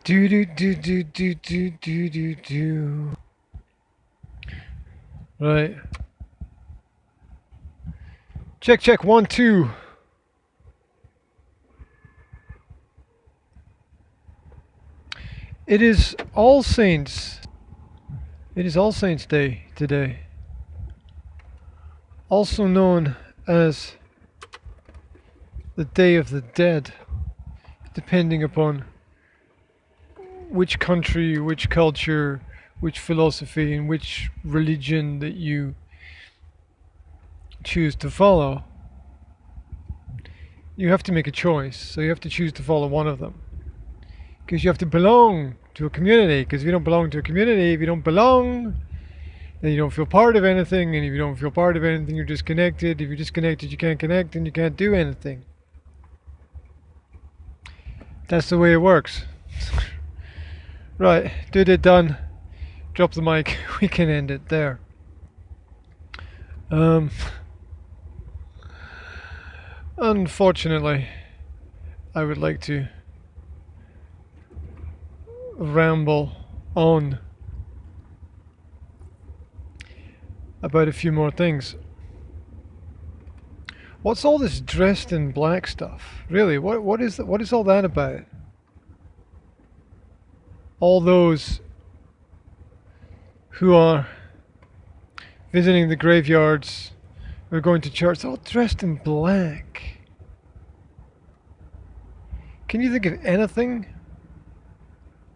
Do do do do do do do do do. Right. Check, check, 1, 2. It is All Saints. It is All Saints Day today. Also known as the Day of the Dead, depending upon which country, which culture, which philosophy, and which religion that you choose to follow. You have to make a choice, so you have to choose to follow one of them. Because you have to belong to a community, because if you don't belong to a community, if you don't belong, then you don't feel part of anything, and if you don't feel part of anything, you're disconnected. If you're disconnected, you can't connect, and you can't do anything. That's the way it works. Right, did it, done. Drop the mic. We can end it there. Unfortunately, I would like to ramble on about a few more things. What's all this dressed in black stuff? Really, what is all that about? All those who are visiting the graveyards, who are going to church, all dressed in black. Can you think of anything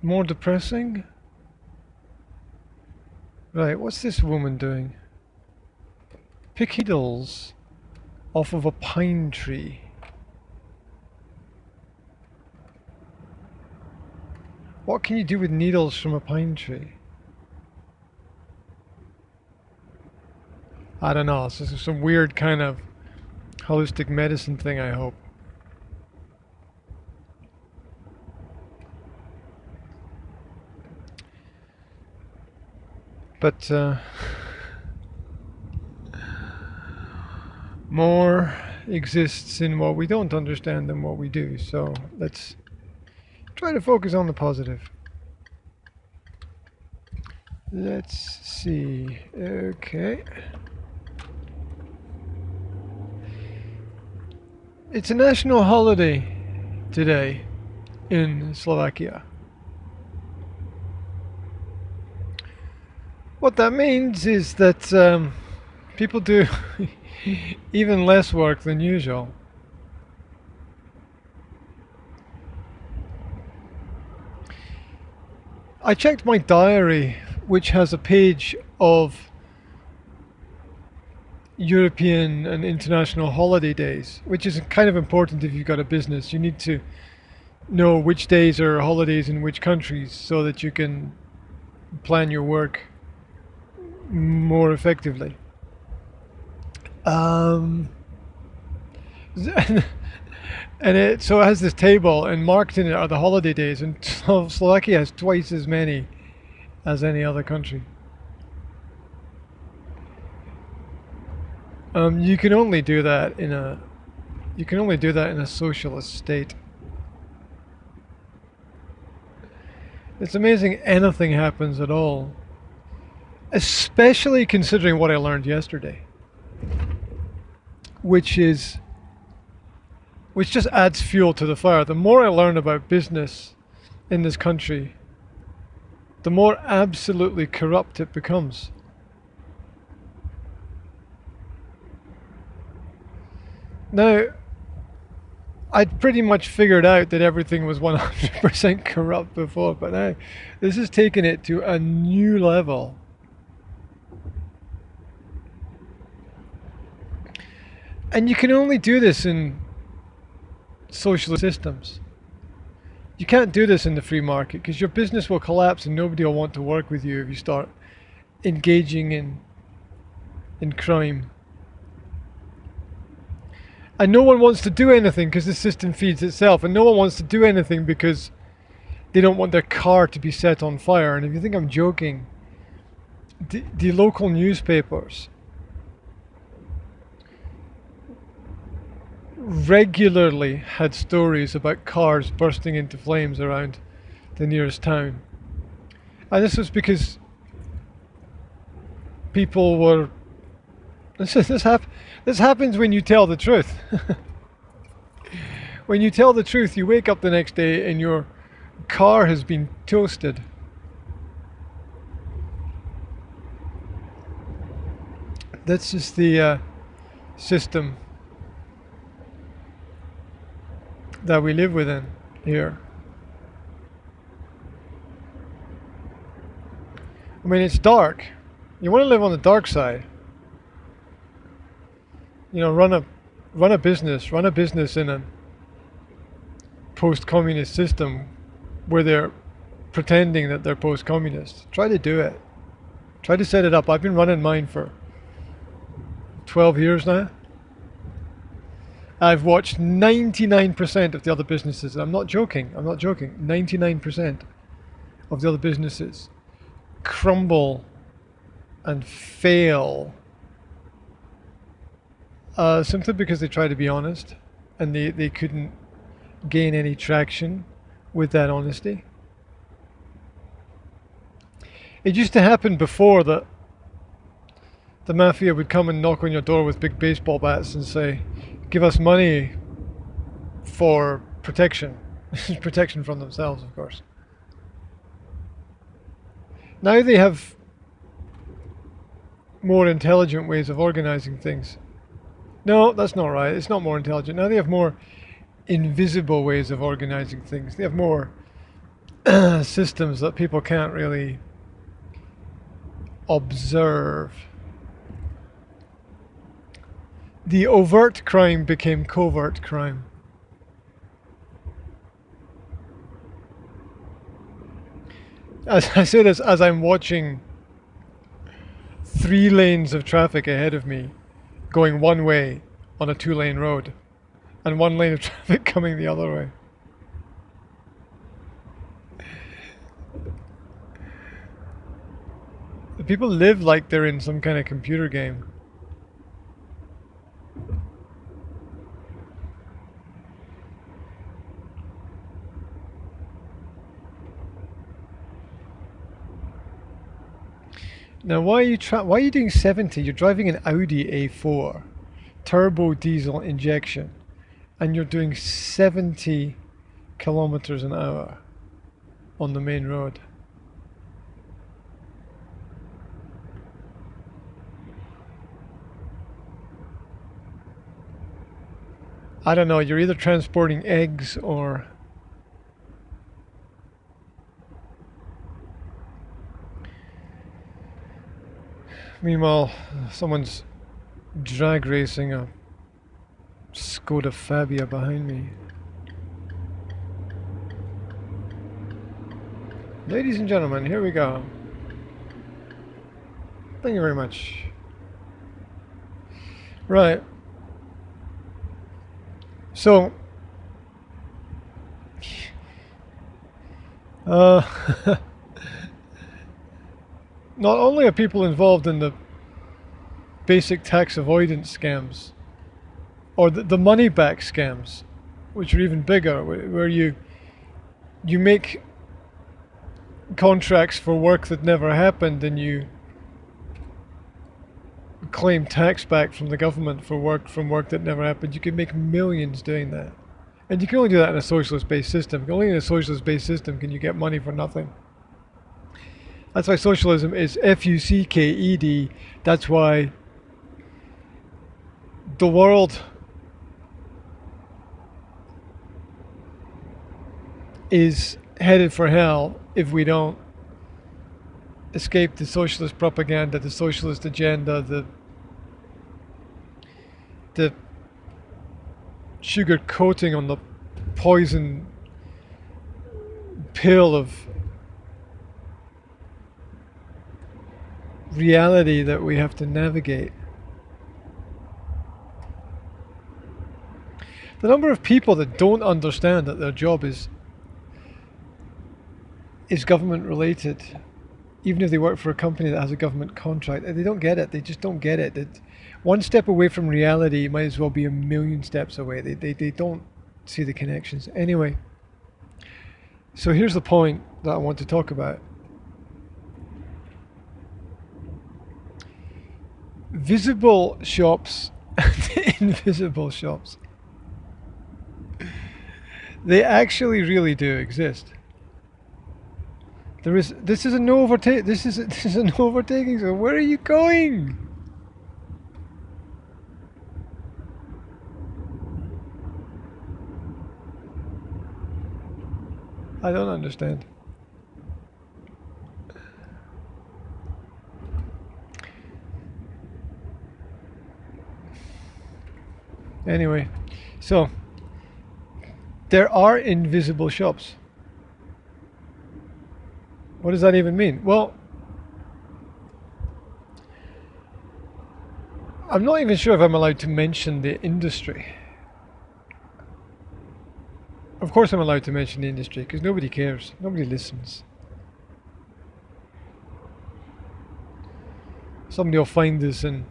more depressing? Right, what's this woman doing? Pick needles off of a pine tree. What can you do with needles from a pine tree? I don't know, this is some weird kind of holistic medicine thing, I hope. But more exists in what we don't understand than what we do, so let's try to focus on the positive. Let's see. Okay. It's a national holiday today in Slovakia. What that means is that people do even less work than usual. I checked my diary, which has a page of European and international holiday days, which is kind of important if you've got a business. You need to know which days are holidays in which countries so that you can plan your work more effectively. And it has this table, and marked in it are the holiday days, and Slovakia has twice as many as any other country. You can only do that in a socialist state. It's amazing anything happens at all, especially considering what I learned yesterday, which just adds fuel to the fire. The more I learn about business in this country, the more absolutely corrupt it becomes. Now, I'd pretty much figured out that everything was 100% corrupt before, but now this has taken it to a new level. And you can only do this in socialist systems. You can't do this in the free market because your business will collapse and nobody will want to work with you if you start engaging in crime. And no one wants to do anything because the system feeds itself, and no one wants to do anything because they don't want their car to be set on fire. And if you think I'm joking, the local newspapers regularly had stories about cars bursting into flames around the nearest town. And this was because people were... This happens when you tell the truth. When you tell the truth, you wake up the next day and your car has been toasted. That's just the system that we live within here. I mean, it's dark. You want to live on the dark side. You know, run a business in a post-communist system where they're pretending that they're post-communist. Try to do it. Try to set it up. I've been running mine for 12 years now. I've watched 99% of the other businesses. I'm not joking. 99% of the other businesses crumble and fail simply because they try to be honest and they couldn't gain any traction with that honesty. It used to happen before that the mafia would come and knock on your door with big baseball bats and say, give us money for protection. Protection from themselves, of course. Now they have more intelligent ways of organizing things. No, that's not right. It's not more intelligent. Now they have more invisible ways of organizing things. They have more systems that people can't really observe. The overt crime became covert crime. As I say this, as I'm watching 3 lanes of traffic ahead of me going one way on a 2-lane road and 1 lane of traffic coming the other way. The people live like they're in some kind of computer game. Now, why are you doing 70? You're driving an Audi A4, turbo diesel injection, and you're doing 70 kilometers an hour on the main road. I don't know, you're either transporting eggs or... Meanwhile, someone's drag racing a Skoda Fabia behind me. Ladies and gentlemen, here we go. Thank you very much. Right. So, not only are people involved in the basic tax avoidance scams, or the money back scams, which are even bigger, where you make contracts for work that never happened and you claim tax back from the government for work that never happened. You can make millions doing that. And you can only do that in a socialist-based system. Only in a socialist-based system can you get money for nothing. That's why socialism is F-U-C-K-E-D. That's why the world is headed for hell if we don't escape the socialist propaganda, the socialist agenda, the sugar coating on the poison pill of reality that we have to navigate. The number of people that don't understand that their job is government related, even if they work for a company that has a government contract, they don't get it. They just don't get it. One step away from reality might as well be a million steps away. They don't see the connections. Anyway, So here's the point that I want to talk about. Visible shops and invisible shops. They actually really do exist. There is. This is an overtake. This is an overtaking. So where are you going? I don't understand. Anyway, so there are invisible shops. What does that even mean? Well, I'm not even sure if I'm allowed to mention the industry. Of course I'm allowed to mention the industry because nobody cares. Nobody listens. Somebody will find this and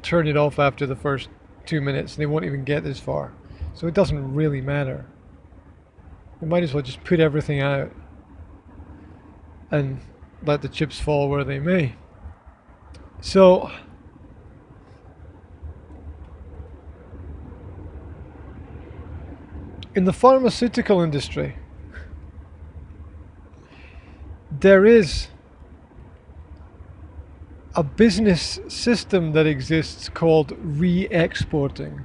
turn it off after the first 2 minutes and they won't even get this far. So it doesn't really matter. We might as well just put everything out and let the chips fall where they may. So in the pharmaceutical industry, there is a business system that exists called re-exporting.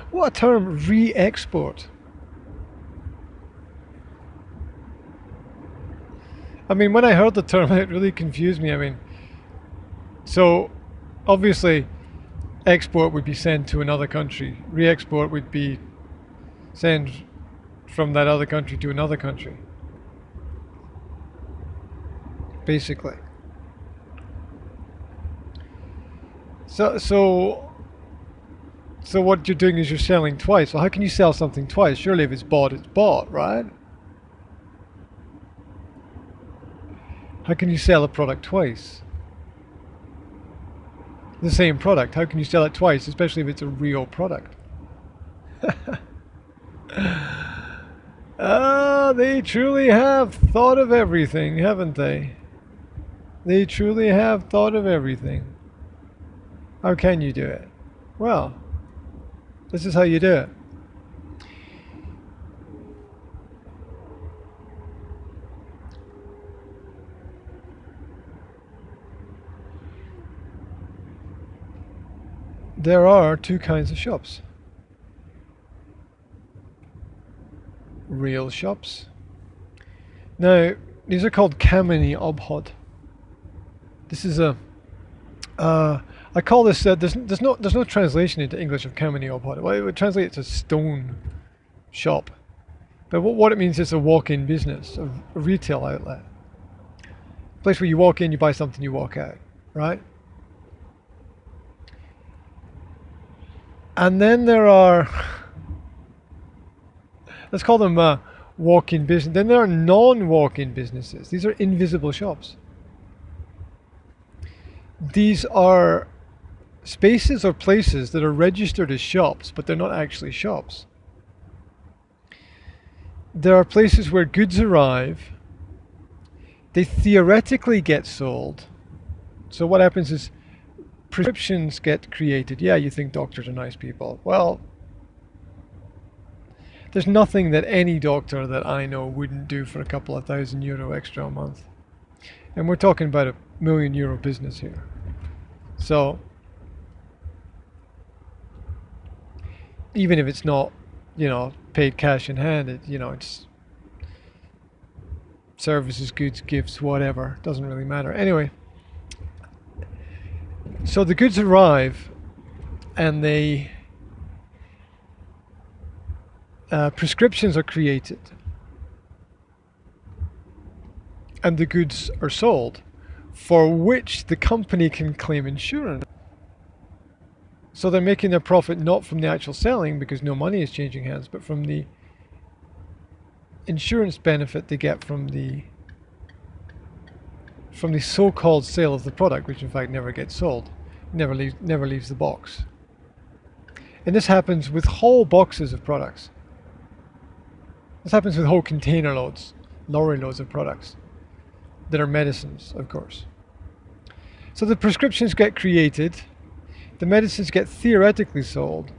What a term, re-export. I mean, when I heard the term, it really confused me. I mean, so obviously export would be sent to another country. Re-export would be sent from that other country to another country. Basically. So what you're doing is you're selling twice. Well, how can you sell something twice? Surely if it's bought, right? How can you sell a product twice? The same product. How can you sell it twice, especially if it's a real product? They truly have thought of everything, haven't they? They truly have thought of everything. How can you do it? Well, this is how you do it. There are two kinds of shops. Real shops. Now, these are called kameni obhod. This is a I call this there's no translation into English of kameni obhod. Well, it would translate it to stone shop, but what it means is a walk-in business, a retail outlet, a place where you walk in, you buy something, you walk out, right? And then there are, let's call them walk-in business. Then there are non-walk-in businesses. These are invisible shops. These are spaces or places that are registered as shops, but they're not actually shops. There are places where goods arrive. They theoretically get sold. So what happens is prescriptions get created. Yeah, you think doctors are nice people. Well, there's nothing that any doctor that I know wouldn't do for a couple of €1,000 extra a month. And we're talking about a €1,000,000 business here. So even if it's not, paid cash in hand, it's services, goods, gifts, whatever. Doesn't really matter. Anyway, so the goods arrive and prescriptions are created and the goods are sold, for which the company can claim insurance. So they're making their profit not from the actual selling, because no money is changing hands, but from the insurance benefit they get from the from the so-called sale of the product, which in fact never gets sold, never leaves the box. And this happens with whole boxes of products. This happens with whole container loads, lorry loads of products that are medicines, of course. So the prescriptions get created, the medicines get theoretically sold.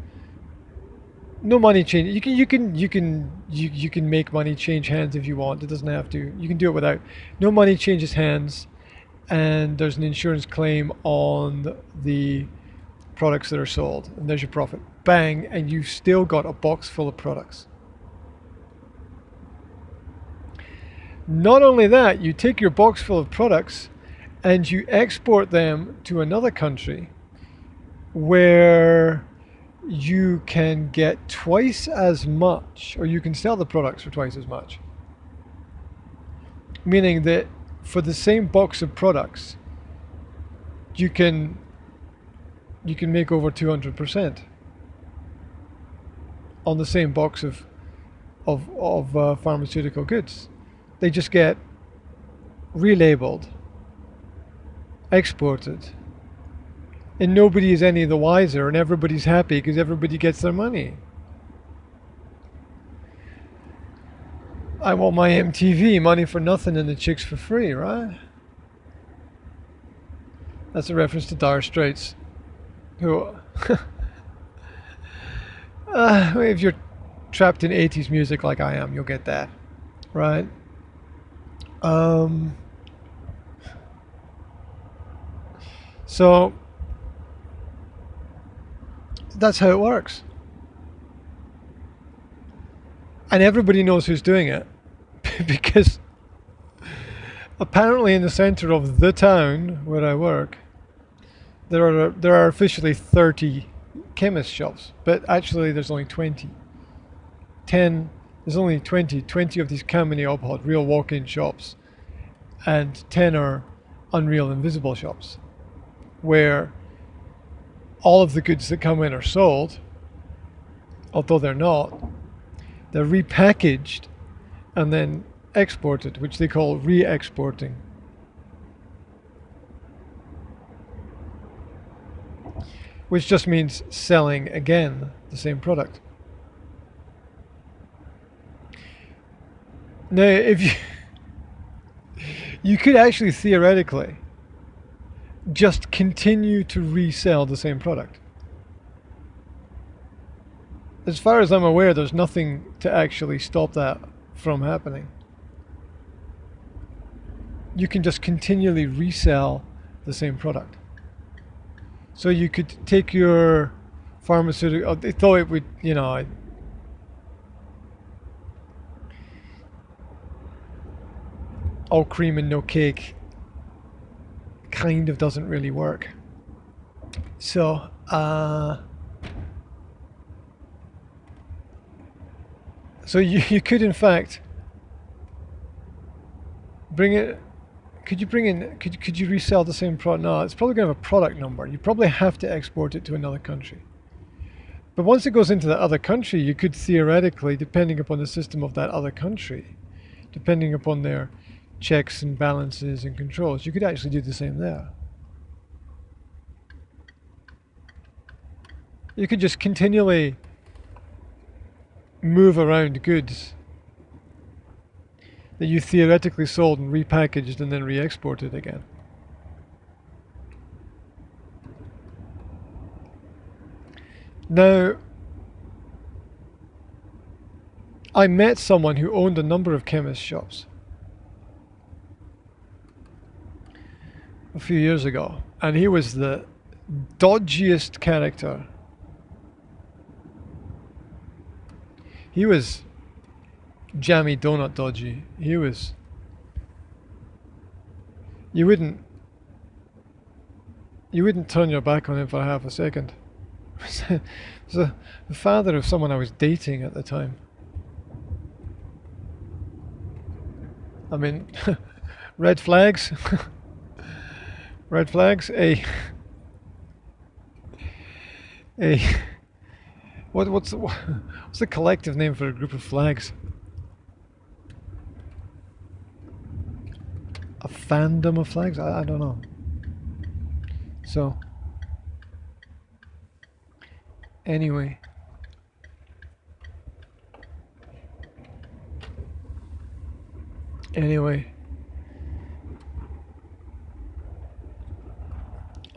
No money change. You can make money change hands if you want. It doesn't have to. You can do it without. No money changes hands, and there's an insurance claim on the products that are sold, and there's your profit. Bang, and you've still got a box full of products. Not only that, you take your box full of products and you export them to another country where you can get twice as much, or you can sell the products for twice as much. Meaning that for the same box of products, you can make over 200% on the same box of pharmaceutical goods. They just get relabeled, exported, and nobody is any the wiser, and everybody's happy because everybody gets their money. I want my MTV, money for nothing and the chicks for free, right? That's a reference to Dire Straits. Who, if you're trapped in 80s music like I am, you'll get that, right? So that's how it works. And everybody knows who's doing it because apparently in the center of the town where I work, there are officially 30 chemist shops, but actually there's only 20. There's only 20 of these Kamini-Obhod, real walk-in shops, and 10 are unreal invisible shops, where all of the goods that come in are sold, although they're not. They're repackaged and then exported, which they call re-exporting. Which just means selling again the same product. Now, if you could actually theoretically just continue to resell the same product. As far as I'm aware, there's nothing to actually stop that from happening. You can just continually resell the same product. So you could take your pharmaceutical, they thought it would, you know, all cream and no cake kind of doesn't really work. So so you could in fact bring it. Could you resell the same product? No, it's probably going to have a product number. You probably have to export it to another country. But once it goes into that other country, you could theoretically, depending upon the system of that other country, depending upon their checks and balances and controls, you could actually do the same there. You could just continually move around goods that you theoretically sold and repackaged and then re-exported again. Now, I met someone who owned a number of chemist shops a few years ago, and he was the dodgiest character. He was jammy donut dodgy. He was, you wouldn't turn your back on him for half a second. He was the father of someone I was dating at the time. I mean, red flags. Red flags. What's the collective name for a group of flags? a fandom of flags. I don't know. So anyway,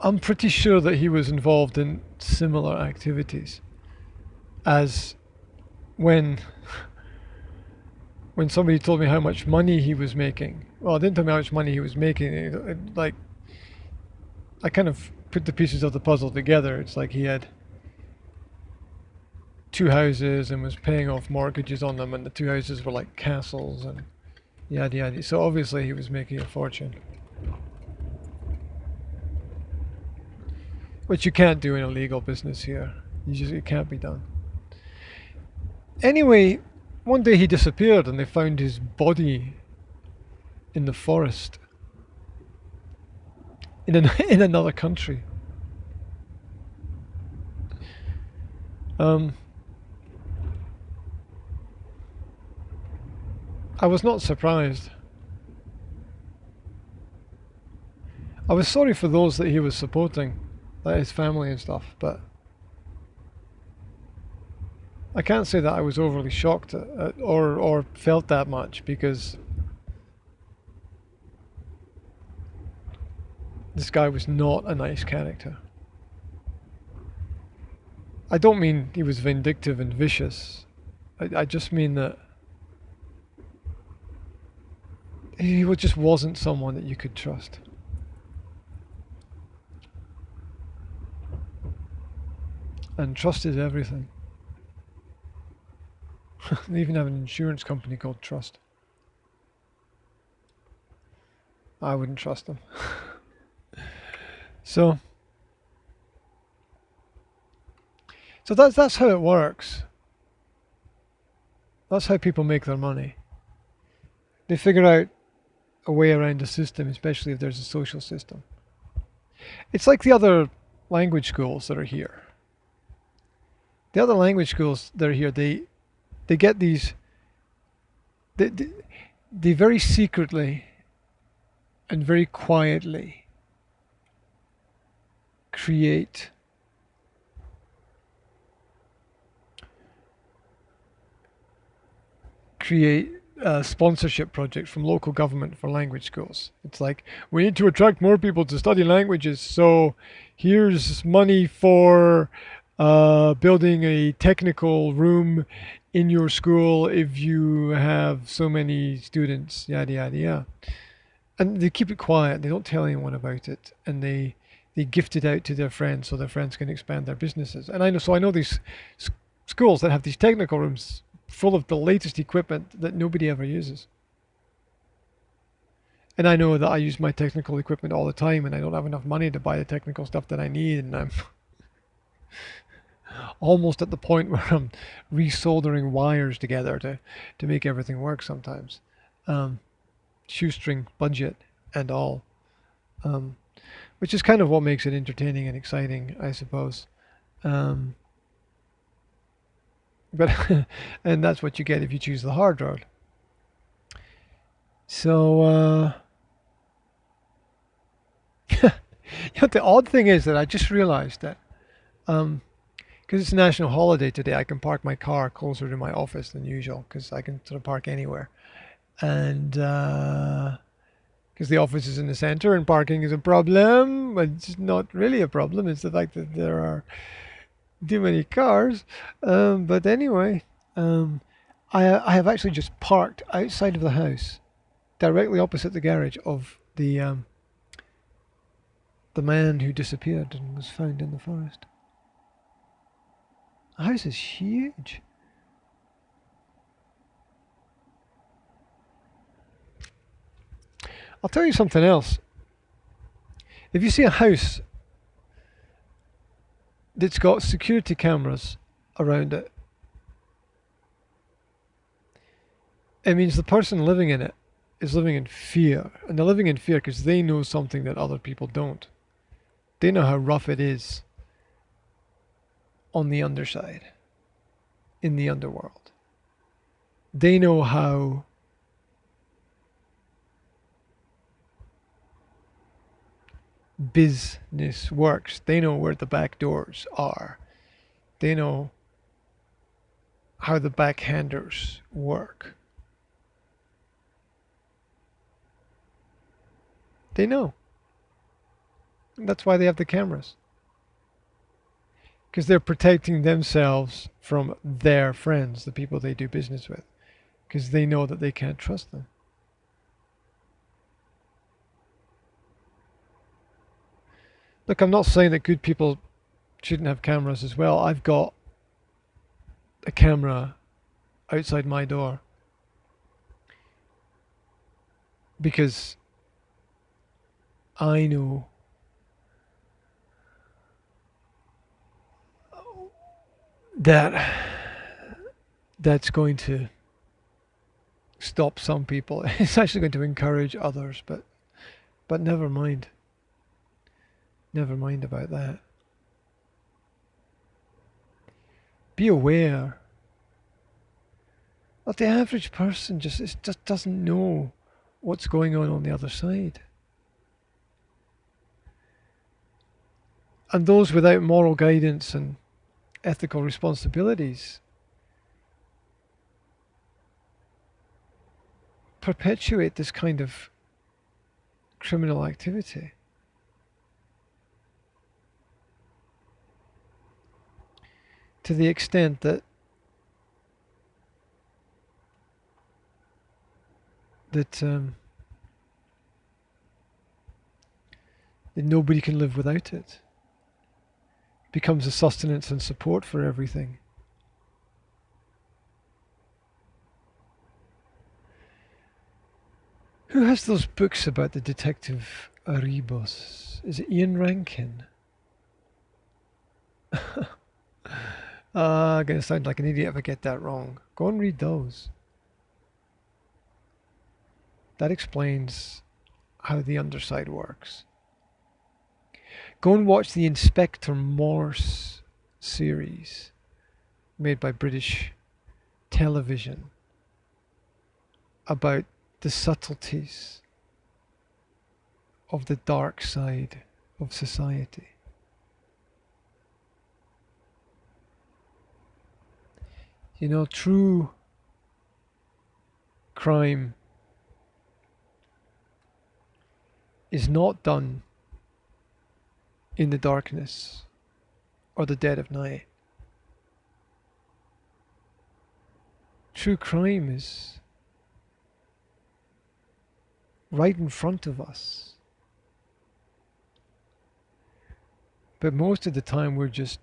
I'm pretty sure that he was involved in similar activities as when when somebody told me how much money he was making. Well, it didn't tell me how much money he was making. Like, I kind of put the pieces of the puzzle together. It's like he had 2 houses and was paying off mortgages on them, and the 2 houses were like castles and yada yada. So obviously he was making a fortune. Which you can't do in a legal business here. It can't be done. Anyway, one day he disappeared and they found his body in the forest in another country. I was not surprised. I was sorry for those that he was supporting, like his family and stuff, but I can't say that I was overly shocked or felt that much, because this guy was not a nice character. I don't mean he was vindictive and vicious. I just mean that he just wasn't someone that you could trust. And trust is everything. They even have an insurance company called Trust. I wouldn't trust them. So that's how it works. That's how people make their money. They figure out a way around the system, especially if there's a social system. It's like the other language schools that are here. The other language schools that are here, they get these, they very secretly and very quietly create sponsorship projects from local government for language schools. It's like, we need to attract more people to study languages, so here's money for building a technical room in your school if you have so many students, yada yada yada. And they keep it quiet, they don't tell anyone about it, and they gift it out to their friends so their friends can expand their businesses. And I know these schools that have these technical rooms full of the latest equipment that nobody ever uses. And I know that I use my technical equipment all the time, and I don't have enough money to buy the technical stuff that I need, and I'm almost at the point where I'm resoldering wires together to make everything work sometimes. Shoestring budget and all. Which is kind of what makes it entertaining and exciting, I suppose. But and that's what you get if you choose the hard road. So the odd thing is that I just realized that because it's a national holiday today, I can park my car closer to my office than usual, because I can sort of park anywhere. And because the office is in the center and parking is a problem, but it's not really a problem. It's the fact that there are too many cars. But anyway, I have actually just parked outside of the house, directly opposite the garage of the man who disappeared and was found in the forest. The house is huge. I'll tell you something else. If you see a house that's got security cameras around it, it means the person living in it is living in fear. And they're living in fear because they know something that other people don't. They know how rough it is on the underside, in the underworld. They know how business works. They know where the back doors are. They know how the backhanders work. They know. And that's why they have the cameras. Because they're protecting themselves from their friends, the people they do business with. Because they know that they can't trust them. Look, I'm not saying that good people shouldn't have cameras as well. I've got a camera outside my door because I know that that's going to stop some people. It's actually going to encourage others, but never mind. Never mind about that. Be aware that the average person just doesn't know what's going on the other side. And those without moral guidance and ethical responsibilities perpetuate this kind of criminal activity. To the extent that that nobody can live without it. It becomes a sustenance and support for everything. Who has those books about the detective Erebus? Is it Ian Rankin? I'm going to sound like an idiot if I get that wrong. Go and read those. That explains how the underside works. Go and watch the Inspector Morse series made by British television about the subtleties of the dark side of society. You know, true crime is not done in the darkness or the dead of night. True crime is right in front of us. But most of the time we're just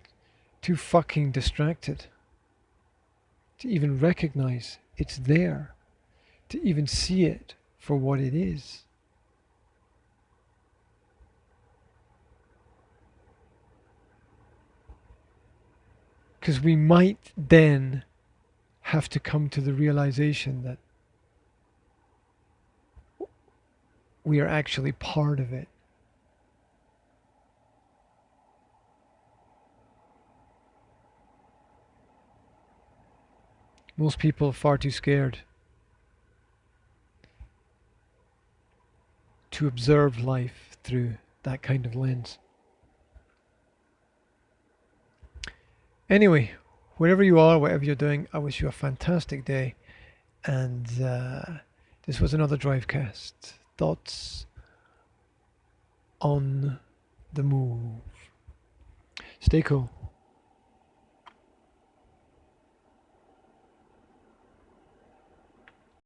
too fucking distracted to even recognize it's there, to even see it for what it is. Because we might then have to come to the realization that we are actually part of it. Most people are far too scared to observe life through that kind of lens. Anyway, wherever you are, whatever you're doing, I wish you a fantastic day. And this was another Drivecast. Thoughts on the move. Stay cool.